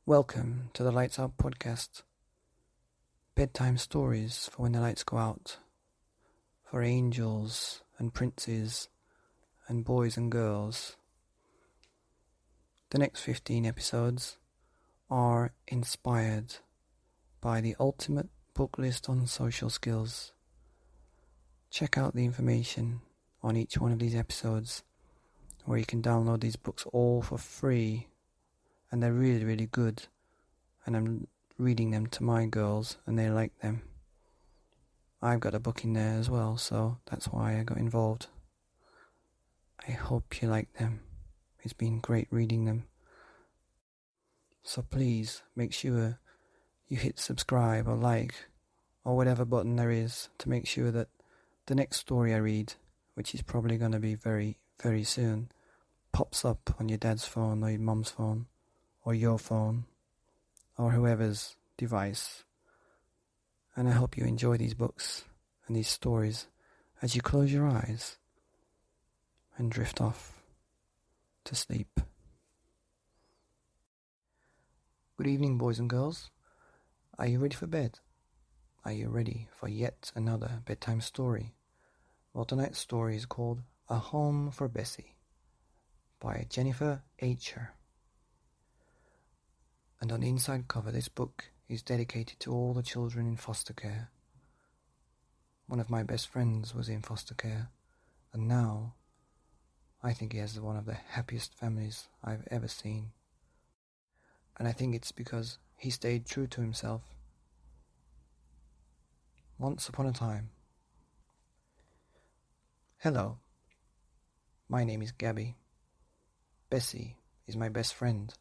Welcome to the Lights Out podcast. Bedtime stories for when the lights go out. For angels and princes and boys and girls. The next 15 episodes are inspired by the ultimate book list on social skills. Check out the information on each one of these episodes where you can download these books all for free, and they're really, really good, and I'm reading them to my girls and they like them. I've got a book in there as well, so that's why I got involved. I hope you like them. It's been great reading them. So please make sure you hit subscribe or like or whatever button there is to make sure that the next story I read, which is probably going to be very, very soon, pops up on your dad's phone or your mum's phone or your phone or whoever's device. And I hope you enjoy these books and these stories as you close your eyes and drift off to sleep. Good evening, boys and girls. Are you ready for bed? Are you ready for yet another bedtime story? Well, tonight's story is called A Home for Bessie by Jennifer Aicher. And on the inside cover, this book is dedicated to all the children in foster care. One of my best friends was in foster care, and now I think he has one of the happiest families I've ever seen. And I think it's because he stayed true to himself. Once upon a time. Hello, my name is Gabby. Bessie is my best friend.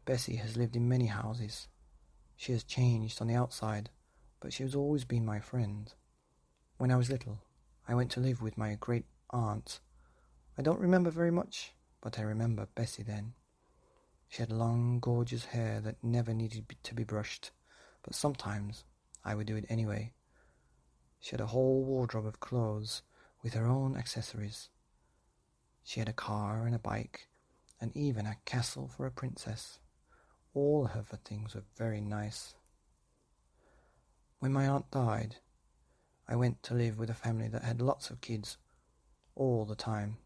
Bessie has lived in many houses. She has changed on the outside, but she has always been my friend. When I was little, I went to live with my great aunt. I don't remember very much, but I remember Bessie then. She had long, gorgeous hair that never needed to be brushed, but sometimes I would do it anyway. She had a whole wardrobe of clothes with her own accessories. She had a car and a bike, and even a castle for a princess. All of her things were very nice. When my aunt died, I went to live with a family that had lots of kids all the time.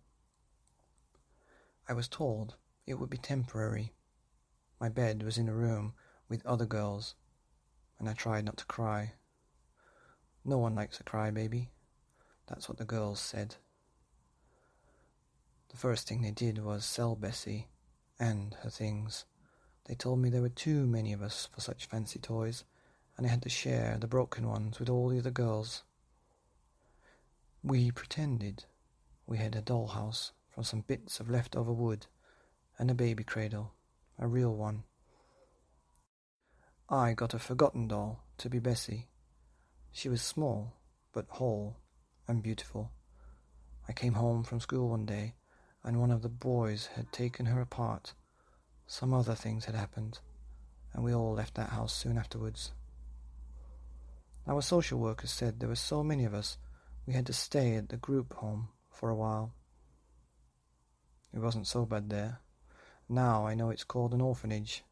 I was told it would be temporary. My bed was in a room with other girls, and I tried not to cry. No one likes a crybaby. That's what the girls said. The first thing they did was sell Bessie and her things. They told me there were too many of us for such fancy toys, and I had to share the broken ones with all the other girls. We pretended we had a dollhouse from some bits of leftover wood and a baby cradle, a real one. I got a forgotten doll to be Bessie. She was small, but whole and beautiful. I came home from school one day, and one of the boys had taken her apart. Some other things had happened, and we all left that house soon afterwards. Our social workers said there were so many of us, we had to stay at the group home for a while. It wasn't so bad there. Now I know it's called an orphanage,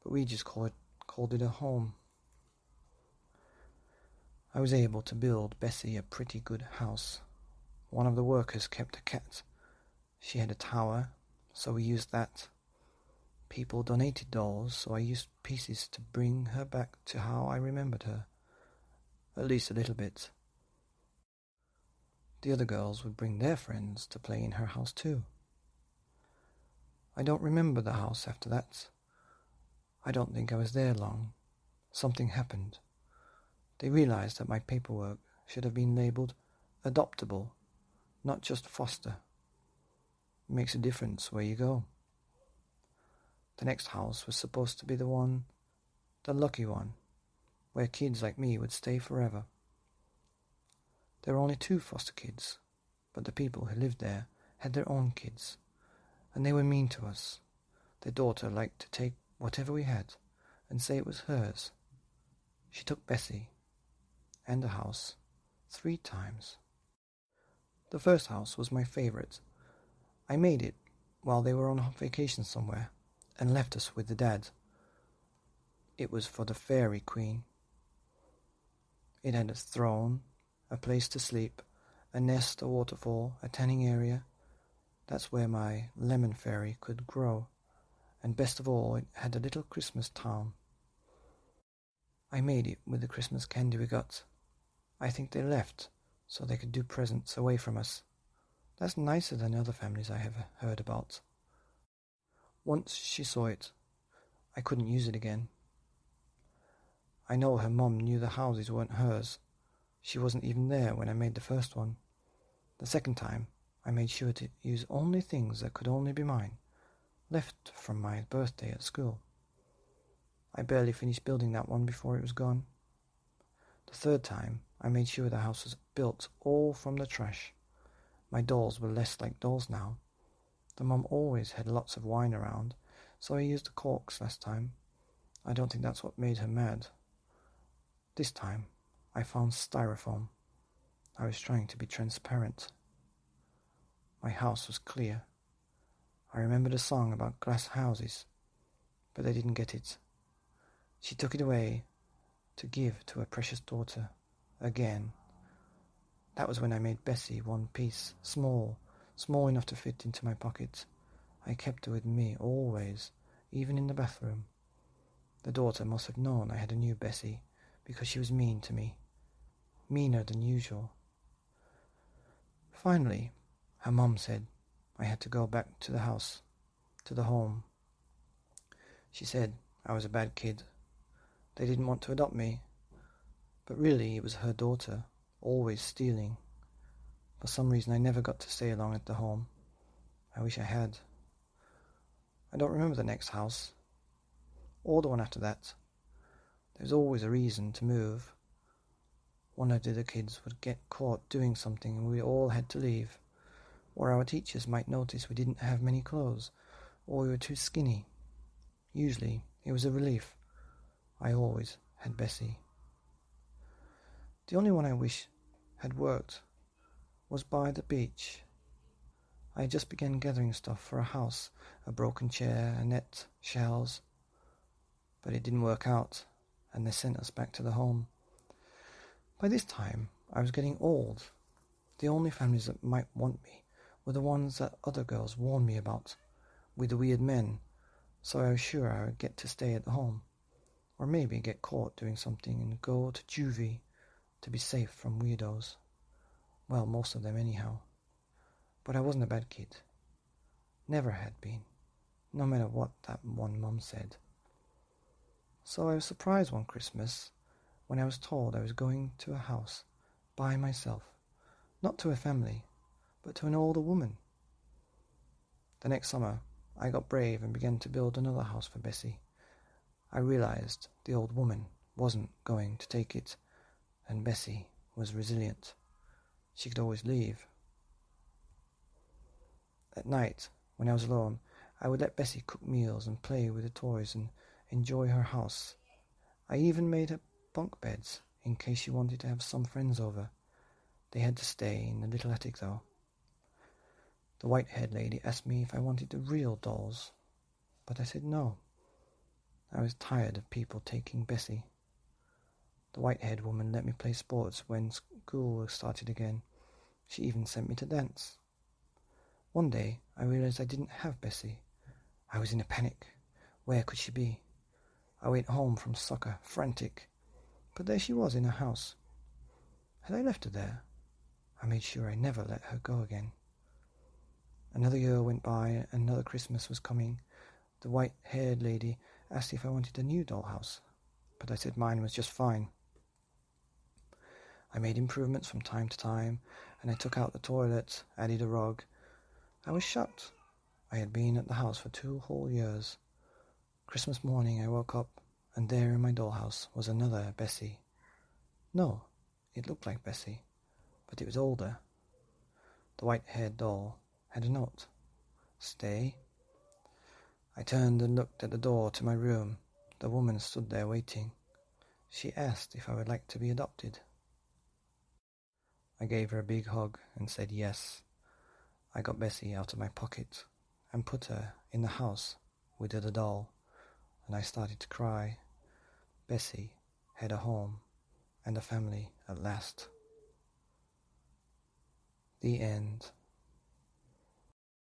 but we just called it a home. I was able to build Bessie a pretty good house. One of the workers kept a cat. She had a tower, so we used that. People donated dolls, so I used pieces to bring her back to how I remembered her. At least a little bit. The other girls would bring their friends to play in her house too. I don't remember the house after that. I don't think I was there long. Something happened. They realized that my paperwork should have been labeled adoptable, not just foster. It makes a difference where you go. The next house was supposed to be the lucky one, where kids like me would stay forever. There were only 2 foster kids, but the people who lived there had their own kids, and they were mean to us. Their daughter liked to take whatever we had and say it was hers. She took Bessie and the house 3 times. The first house was my favorite. I made it while they were on vacation somewhere and left us with the dad. It was for the Fairy Queen. It had a throne, a place to sleep, a nest, a waterfall, a tanning area. That's where my lemon fairy could grow. And best of all, it had a little Christmas town. I made it with the Christmas candy we got. I think they left so they could do presents away from us. That's nicer than other families I have heard about. Once she saw it, I couldn't use it again. I know her mum knew the houses weren't hers. She wasn't even there when I made the first one. The second time, I made sure to use only things that could only be mine, left from my birthday at school. I barely finished building that one before it was gone. The third time, I made sure the house was built all from the trash. My dolls were less like dolls now. The mum always had lots of wine around, so I used the corks last time. I don't think that's what made her mad. This time, I found styrofoam. I was trying to be transparent. My house was clear. I remembered a song about glass houses, but I didn't get it. She took it away to give to her precious daughter again. That was when I made Bessie one piece, small enough to fit into my pocket. I kept her with me always, even in the bathroom. The daughter must have known I had a new Bessie, because she was mean to me, meaner than usual. Finally, her mum said I had to go back to the house, to the home. She said I was a bad kid. They didn't want to adopt me, but really it was her daughter, always stealing. For some reason I never got to stay long at the home. I wish I had. I don't remember the next house, or the one after that. There's always a reason to move. One of the other kids would get caught doing something and we all had to leave. Or our teachers might notice we didn't have many clothes, or we were too skinny. Usually it was a relief. I always had Bessie. The only one I wish had worked was by the beach. I had just begun gathering stuff for a house, a broken chair, a net, shells. But it didn't work out, and they sent us back to the home. By this time, I was getting old. The only families that might want me were the ones that other girls warned me about, with the weird men, so I was sure I would get to stay at home, or maybe get caught doing something and go to juvie to be safe from weirdos. Well, most of them anyhow. But I wasn't a bad kid. Never had been, no matter what that one mum said. So I was surprised one Christmas when I was told I was going to a house by myself, not to a family, but to an older woman. The next summer, I got brave and began to build another house for Bessie. I realized the old woman wasn't going to take it, and Bessie was resilient. She could always leave. At night, when I was alone, I would let Bessie cook meals and play with the toys and enjoy her house. I even made her bunk beds in case she wanted to have some friends over. They had to stay in the little attic though. The white-haired lady asked me if I wanted the real dolls, but I said no. I was tired of people taking Bessie. The white-haired woman let me play sports when school started again. She even sent me to dance. One day, I realized I didn't have Bessie. I was in a panic. Where could she be? I went home from soccer, frantic. But there she was in her house. Had I left her there? I made sure I never let her go again. Another year went by, and another Christmas was coming. The white-haired lady asked if I wanted a new dollhouse, but I said mine was just fine. I made improvements from time to time, and I took out the toilet, added a rug. I was shocked. I had been at the house for 2 whole years. Christmas morning I woke up, and there in my dollhouse was another Bessie. No, it looked like Bessie, but it was older. The white-haired doll had a note. Stay. I turned and looked at the door to my room. The woman stood there waiting. She asked if I would like to be adopted. I gave her a big hug and said yes. I got Bessie out of my pocket and put her in the house with the doll, and I started to cry. Bessie had a home and a family at last. The end.